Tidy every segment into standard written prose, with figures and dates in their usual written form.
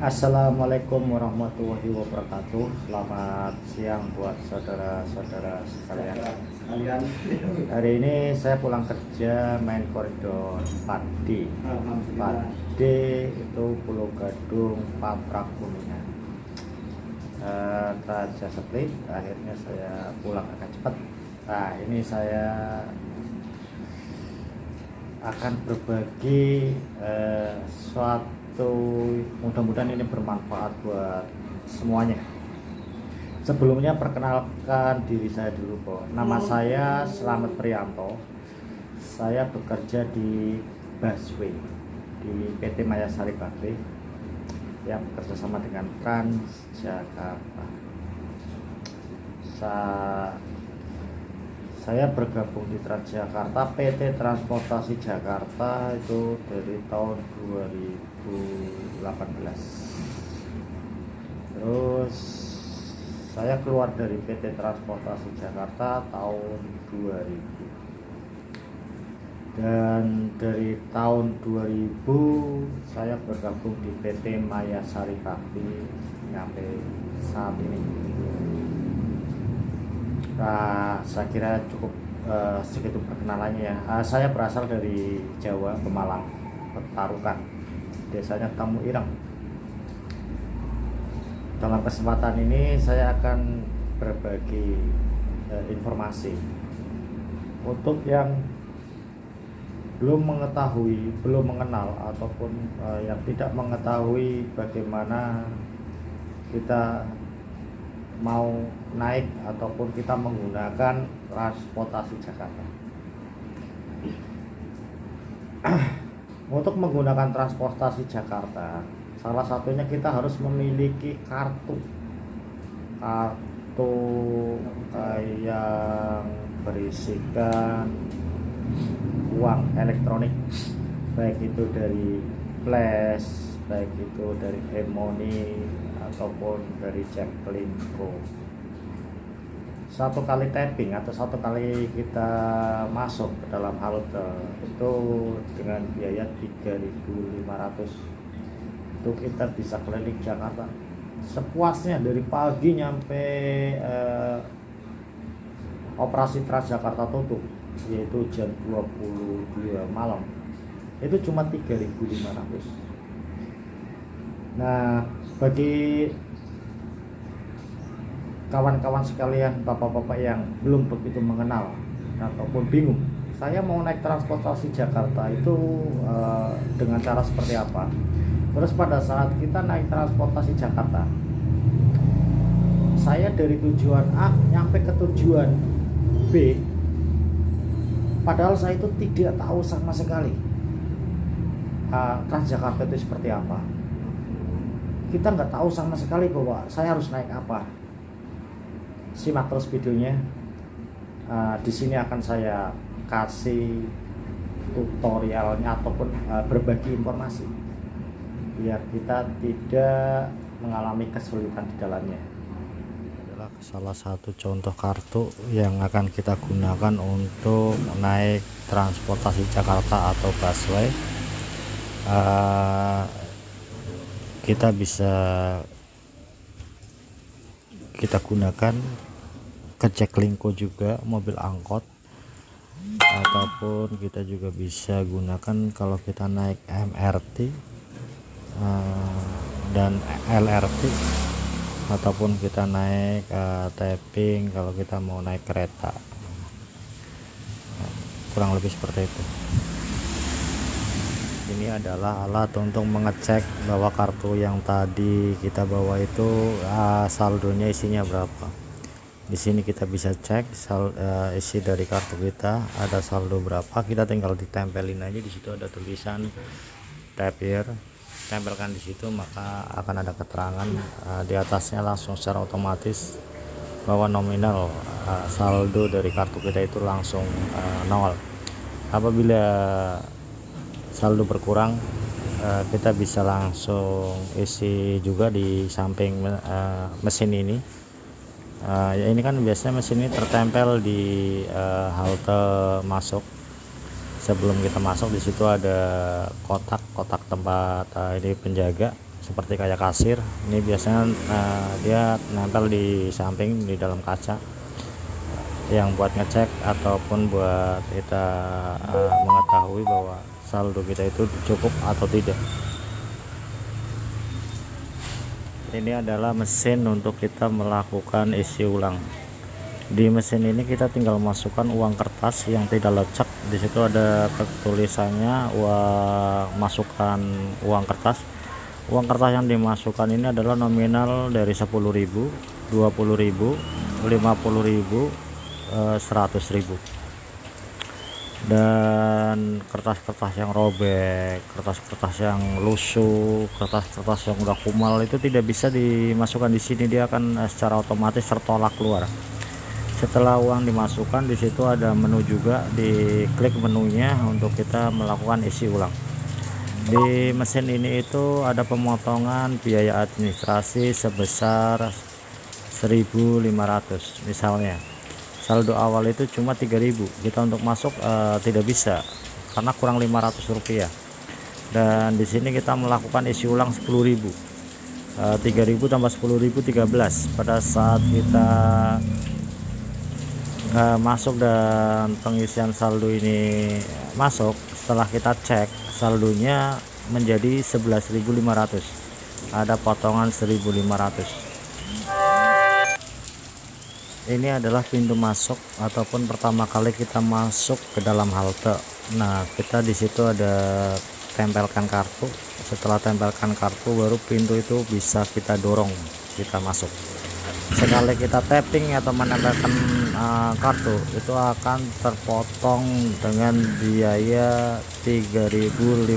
Assalamualaikum warahmatullahi wabarakatuh. Selamat siang buat saudara-saudara sekalian. Hari ini saya pulang kerja main koridor 4D. 4D itu Pulau Gadung, Paprak, Kuningan. Raja Split. Akhirnya saya pulang agak cepat. Nah, ini saya akan berbagi suatu, mudah-mudahan ini bermanfaat buat semuanya. Sebelumnya perkenalkan diri saya dulu, Pak. Nama saya Slamet Priyanto. Saya bekerja di busway di PT Mayasari Bakti yang bekerja sama dengan Transjakarta. Saya bergabung di Transjakarta, PT Transportasi Jakarta itu dari tahun 2018. Terus saya keluar dari PT Transportasi Jakarta tahun 2000. Dan dari tahun 2000 saya bergabung di PT Mayasari Bakti sampai saat ini. Nah, saya kira cukup segitu perkenalannya ya. Saya berasal dari Jawa, Pemalang, Petarukan, desanya Tamu Ireng. Dalam kesempatan ini saya akan berbagi informasi untuk yang belum mengetahui, belum mengenal, ataupun yang tidak mengetahui bagaimana kita mau naik ataupun kita menggunakan transportasi Jakarta. Untuk menggunakan transportasi Jakarta, salah satunya kita harus memiliki kartu yang berisikan uang elektronik, baik itu dari flash, baik itu dari e-money ataupun dari Jaklingko. Satu kali tapping atau satu kali kita masuk ke dalam halte itu dengan biaya 3.500 itu kita bisa keliling Jakarta sepuasnya dari pagi nyampe operasi Transjakarta tutup, yaitu jam 22 malam. Itu cuma 3.500. Nah, bagi kawan-kawan sekalian, bapak-bapak yang belum begitu mengenal ataupun bingung, saya mau naik transportasi Jakarta itu dengan cara seperti apa. Terus pada saat kita naik transportasi Jakarta, saya dari tujuan A nyampe ke tujuan B, padahal saya itu tidak tahu sama sekali Transjakarta itu seperti apa. Kita nggak tahu sama sekali bahwa saya harus naik apa. Simak terus videonya. Di sini akan saya kasih tutorialnya ataupun berbagi informasi biar kita tidak mengalami kesulitan di dalamnya. Adalah salah satu contoh kartu yang akan kita gunakan untuk naik transportasi Jakarta atau busway. Kita bisa kita gunakan ke Jaklingko juga, mobil angkot, ataupun kita juga bisa gunakan kalau kita naik MRT dan LRT, ataupun kita naik tapping kalau kita mau naik kereta. Kurang lebih seperti itu. Ini adalah alat untuk mengecek bahwa kartu yang tadi kita bawa itu saldonya isinya berapa. Di sini kita bisa cek isi dari kartu kita ada saldo berapa. Kita tinggal ditempelin aja, di situ ada tulisan tap here, tempelkan di situ, maka akan ada keterangan di atasnya langsung secara otomatis bahwa nominal saldo dari kartu kita itu langsung nol. Apabila saldo berkurang, kita bisa langsung isi juga di samping mesin ini. Ya ini kan biasanya mesin ini tertempel di halte masuk sebelum kita masuk di situ ada kotak tempat ini penjaga seperti kayak kasir. Ini biasanya dia nempel di samping di dalam kaca yang buat ngecek ataupun buat kita mengetahui bahwa saldo kita itu cukup atau tidak. Ini adalah mesin untuk kita melakukan isi ulang. Di mesin ini kita tinggal masukkan uang kertas yang tidak lecek. Di situ ada tulisannya masukkan uang kertas. Uang kertas yang dimasukkan ini adalah nominal dari 10.000, 20.000, 50.000, 100.000. Dan kertas-kertas yang robek, kertas-kertas yang lusuh, kertas-kertas yang udah kumal itu tidak bisa dimasukkan di sini. Dia akan secara otomatis tertolak keluar. Setelah uang dimasukkan, di situ ada menu juga, diklik menunya untuk kita melakukan isi ulang. Di mesin ini itu ada pemotongan biaya administrasi sebesar 1.500. Misalnya saldo awal itu cuma 3.000, kita untuk masuk tidak bisa karena kurang 500 rupiah. Dan di sini kita melakukan isi ulang 10.000. 3.000 tambah 10.000 13. Pada saat kita masuk dan pengisian saldo ini masuk, setelah kita cek saldonya menjadi 11.500, ada potongan 1.500. Ini adalah pintu masuk ataupun pertama kali kita masuk ke dalam halte. Nah, kita di situ ada tempelkan kartu. Setelah tempelkan kartu, baru pintu itu bisa kita dorong, kita masuk. Sekali kita tapping atau menempelkan kartu, itu akan terpotong dengan biaya 3.500.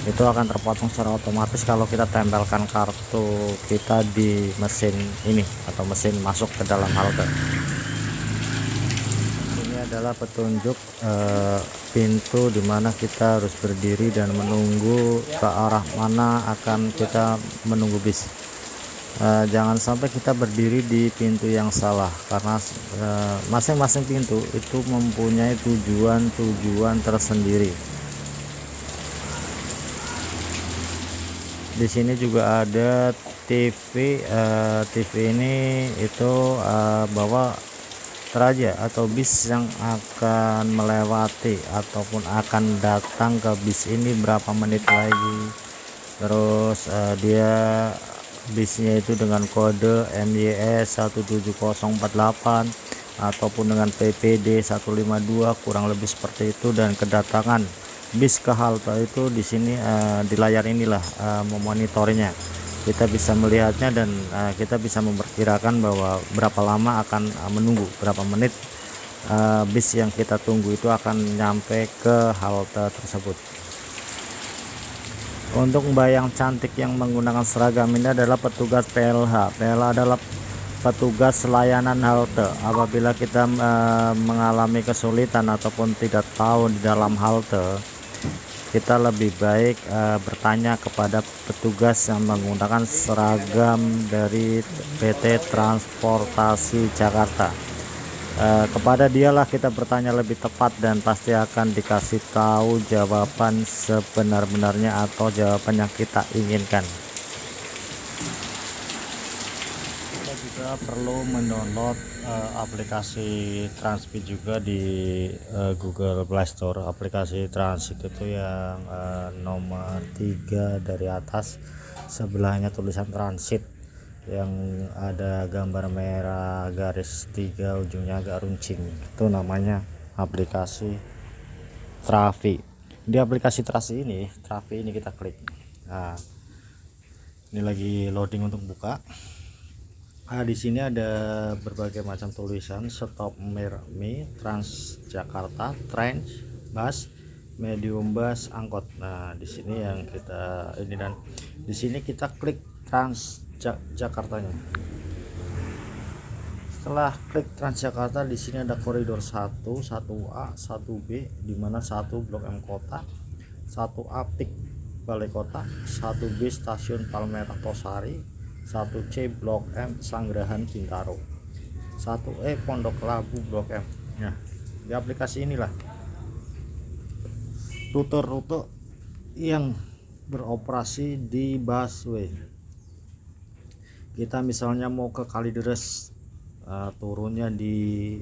Itu akan terpotong secara otomatis kalau kita tempelkan kartu kita di mesin ini atau mesin masuk ke dalam halte. Ini adalah petunjuk pintu dimana kita harus berdiri dan menunggu ke arah mana akan kita menunggu bis. Jangan sampai kita berdiri di pintu yang salah, karena masing-masing pintu itu mempunyai tujuan tersendiri. Di sini juga ada TV. TV ini itu bahwa teraja atau bis yang akan melewati ataupun akan datang ke bis ini berapa menit lagi. Terus dia bisnya itu dengan kode MYS 17048 ataupun dengan PPD 152, kurang lebih seperti itu. Dan kedatangan bis ke halte itu di sini di layar inilah memonitornya. Kita bisa melihatnya dan kita bisa memperkirakan bahwa berapa lama akan menunggu, berapa menit bis yang kita tunggu itu akan nyampe ke halte tersebut. Untuk mbak yang cantik yang menggunakan seragam ini adalah petugas PLH. PLH adalah petugas layanan halte. Apabila kita mengalami kesulitan ataupun tidak tahu di dalam halte, kita lebih baik bertanya kepada petugas yang menggunakan seragam dari PT Transportasi Jakarta. Kepada dialah kita bertanya lebih tepat dan pasti akan dikasih tahu jawaban sebenar-benarnya atau jawaban yang kita inginkan. Kita juga perlu mendownload aplikasi Transpeed juga di Google Play Store. Aplikasi Transit itu yang nomor 3 dari atas, sebelahnya tulisan transit yang ada gambar merah garis 3 ujungnya agak runcing. Itu namanya aplikasi Trafi. Di aplikasi Trafi ini kita klik. Nah, ini lagi loading untuk buka. Di sini ada berbagai macam tulisan: stop me, Transjakarta, Trans, bus, medium bus, angkot. Nah, di sini yang kita ini, dan di sini kita klik Transjakartanya. Setelah klik Transjakarta, di sini ada koridor 1, 1A, 1B, di mana 1 Blok M Kota, 1A Pik Balai Kota, 1B Stasiun Palmerah Tosari, 1C Blok M Sanggerahan Bintaro, 1E Pondok Labu Blok M. Nah, di aplikasi inilah rute-rute yang beroperasi di busway. Kita misalnya mau ke Kalideres, turunnya di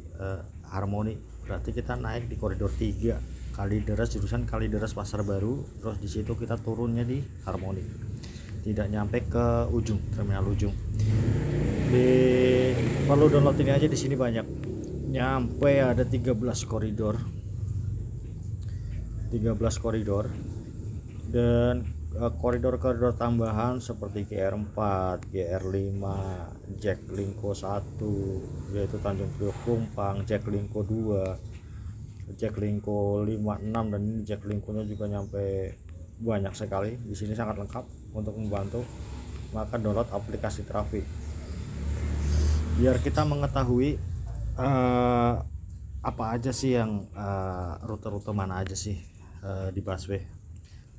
Harmoni, berarti kita naik di koridor 3 Kalideres, jurusan Kalideres Pasar Baru, terus di situ kita turunnya di Harmoni, tidak nyampe ke ujung terminal ujung. Perlu download ini aja, di sini banyak, nyampe ada 13 koridor dan koridor-koridor tambahan seperti GR4, GR5, Jaklingko 1 yaitu Tanjung Priok Pelumpang, Jaklingko 2, Jaklingko 5, 6, dan ini Jaklingko-nya juga nyampe banyak sekali. Di sini sangat lengkap untuk membantu. Maka download aplikasi Traffic biar kita mengetahui apa aja sih yang rute-rute mana aja sih di busway.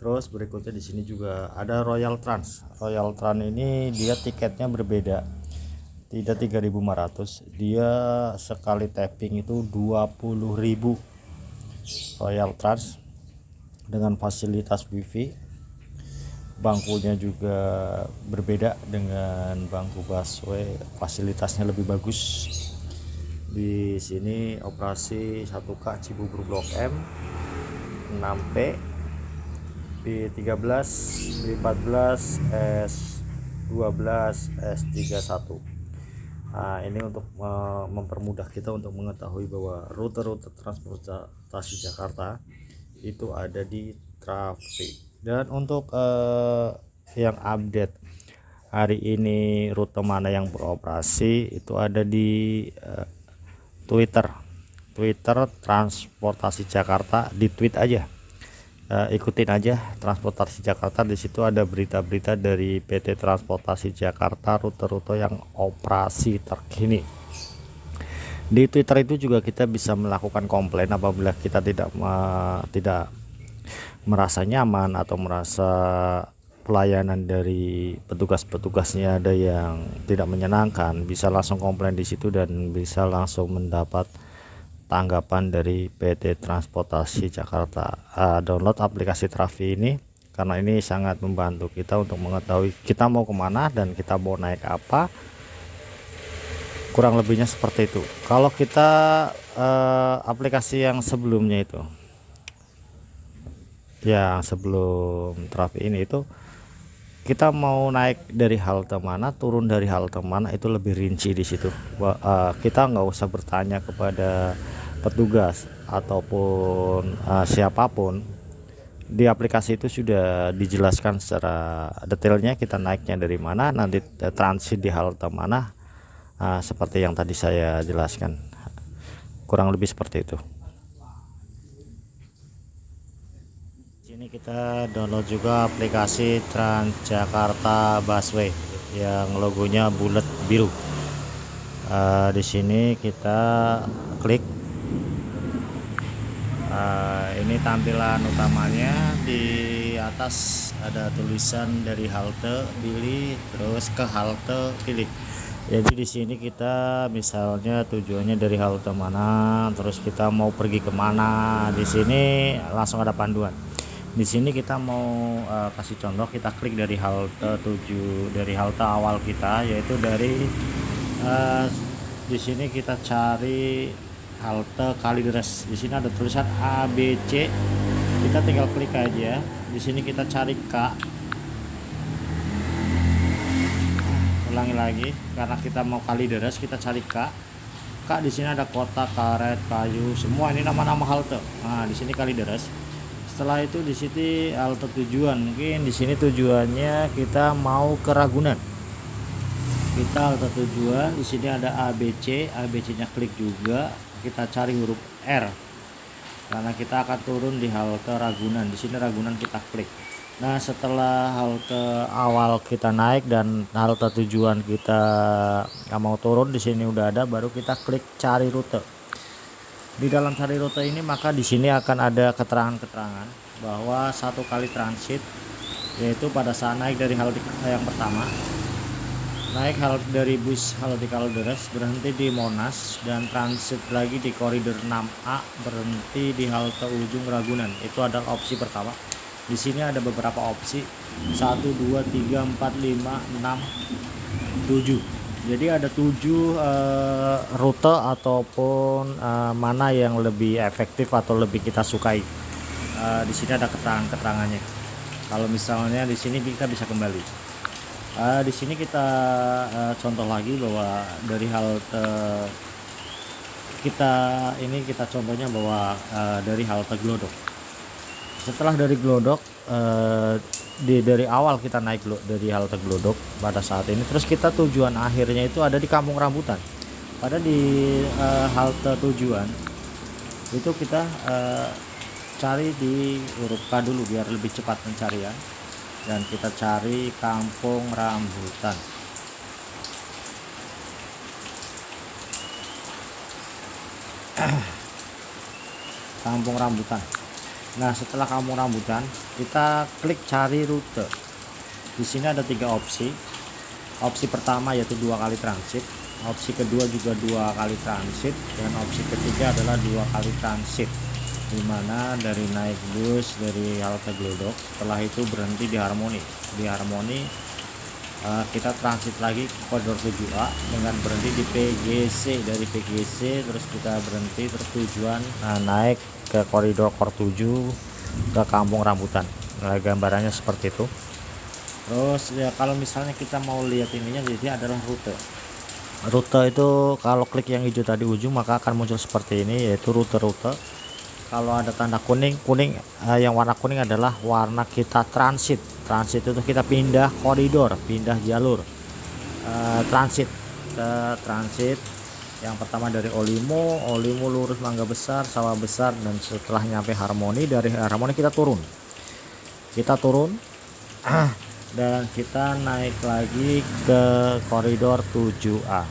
Terus berikutnya di sini juga ada Royal Trans. Royal Trans ini dia tiketnya berbeda, tidak 3.500, dia sekali tapping itu 20.000. Royal Trans dengan fasilitas wifi, bangkunya juga berbeda dengan bangku busway, fasilitasnya lebih bagus. Di sini operasi 1K Cibubur Blok M, 6P, B13, B14, S12, S31. Nah, ini untuk mempermudah kita untuk mengetahui bahwa rute-rute transportasi Jakarta itu ada di Traffic. Dan untuk yang update hari ini rute mana yang beroperasi itu ada di Twitter Transportasi Jakarta, di tweet aja. Ikutin aja Transportasi Jakarta, di situ ada berita-berita dari PT Transportasi Jakarta, rute-rute yang operasi terkini. Di Twitter itu juga kita bisa melakukan komplain apabila kita tidak merasa nyaman atau merasa pelayanan dari petugas-petugasnya ada yang tidak menyenangkan. Bisa langsung komplain di situ dan bisa langsung mendapat tanggapan dari PT Transportasi Jakarta. Download aplikasi Trafi ini karena ini sangat membantu kita untuk mengetahui kita mau kemana dan kita mau naik apa, kurang lebihnya seperti itu. Kalau kita aplikasi yang sebelumnya itu, yang sebelum Trafi ini itu kita mau naik dari halte mana, turun dari halte mana, itu lebih rinci di situ. Kita nggak usah bertanya kepada petugas ataupun siapapun. Di aplikasi itu sudah dijelaskan secara detailnya kita naiknya dari mana, nanti transit di halte mana, seperti yang tadi saya jelaskan, kurang lebih seperti itu. Sini kita download juga aplikasi Transjakarta Busway yang logonya bulat biru. Di sini kita klik. Ini tampilan utamanya, di atas ada tulisan dari halte pilih, terus ke halte pilih. Jadi di sini kita misalnya tujuannya dari halte mana, terus kita mau pergi kemana, di sini langsung ada panduan. Di sini kita mau kasih contoh, kita klik dari halte dari halte awal kita, yaitu dari di sini kita cari halte Kalideres. Di sini ada tulisan ABC, kita tinggal klik aja. Di sini kita cari K. Ulangi lagi, karena kita mau Kalideres kita cari K. K di sini ada Kota, Karet, Kayu, semua ini nama-nama halte. Nah, di sini Kalideres. Setelah itu di sini halte tujuan, mungkin di sini tujuannya kita mau ke Ragunan. Kita halte tujuan, di sini ada ABC, ABC-nya klik juga. Kita cari huruf R karena kita akan turun di halte Ragunan. Di sini Ragunan kita klik. Nah, setelah halte awal kita naik dan halte tujuan kita mau turun, di sini udah ada, baru kita klik cari rute. Di dalam cari rute ini maka di sini akan ada keterangan-keterangan bahwa satu kali transit, yaitu pada saat naik dari halte yang pertama naik dari bus halte Kalideres, berhenti di Monas, dan transit lagi di koridor 6A, berhenti di halte ujung Ragunan. Itu adalah opsi pertama. Di sini ada beberapa opsi, 1 2 3 4 5 6 7. Jadi ada 7 rute ataupun mana yang lebih efektif atau lebih kita sukai. Di sini ada keterangannya. Kalau misalnya di sini kita bisa kembali. Di sini kita contoh lagi bahwa dari halte kita contohnya bahwa dari halte Glodok. Setelah dari Glodok, dari awal kita naik dari halte Glodok pada saat ini, terus kita tujuan akhirnya itu ada di Kampung Rambutan. Pada di halte tujuan itu kita cari di huruf K dulu biar lebih cepat pencarian, dan kita cari Kampung Rambutan. Kampung Rambutan. Nah, setelah Kampung Rambutan, kita klik cari rute. Di sini ada 3 opsi. Opsi pertama yaitu 2 kali transit, opsi kedua juga 2 kali transit, dan opsi ketiga adalah 2 kali transit, dimana dari naik bus dari halte Glodok, setelah itu berhenti di Harmoni. Di Harmoni kita transit lagi ke koridor 7A dengan berhenti di PGC. Dari PGC terus kita berhenti, terus tujuan naik ke koridor 7 ke Kampung Rambutan. Gambarannya seperti itu. Terus ya, kalau misalnya kita mau lihat ininya, jadi adalah rute. Rute itu kalau klik yang hijau tadi ujung, maka akan muncul seperti ini, yaitu rute-rute. Kalau ada tanda kuning, yang warna kuning adalah warna kita transit. Transit itu kita pindah koridor, pindah jalur. Transit yang pertama dari Olimo lurus Mangga Besar, Sawah Besar, dan setelah nyampe Harmoni, dari Harmoni kita turun dan kita naik lagi ke koridor 7A.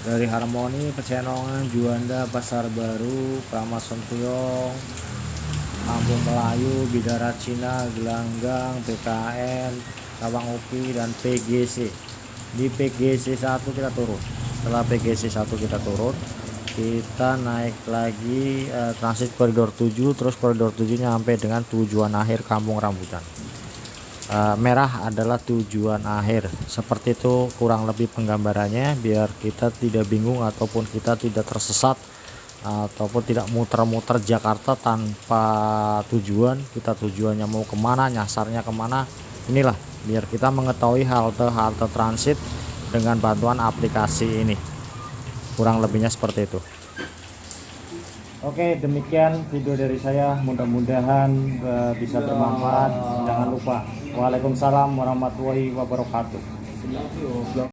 Dari Harmoni, Pecenongan, Juanda, Pasar Baru, Pramasontiong, Kampung Melayu, Bidara Cina, Gelanggang, PKN, Tawang Upi, dan PGC. Di PGC 1 kita turun. Setelah PGC 1 kita turun, kita naik lagi transit koridor 7, terus koridor 7 sampai dengan tujuan akhir Kampung Rambutan. Merah adalah tujuan akhir. Seperti itu kurang lebih penggambarannya, biar kita tidak bingung ataupun kita tidak tersesat ataupun tidak muter-muter Jakarta tanpa tujuan. Kita tujuannya mau kemana, nyasarnya kemana, inilah biar kita mengetahui halte transit dengan bantuan aplikasi ini. Kurang lebihnya seperti itu. Oke, demikian video dari saya, mudah-mudahan bisa bermanfaat. Jangan lupa, waalaikumsalam warahmatullahi wabarakatuh.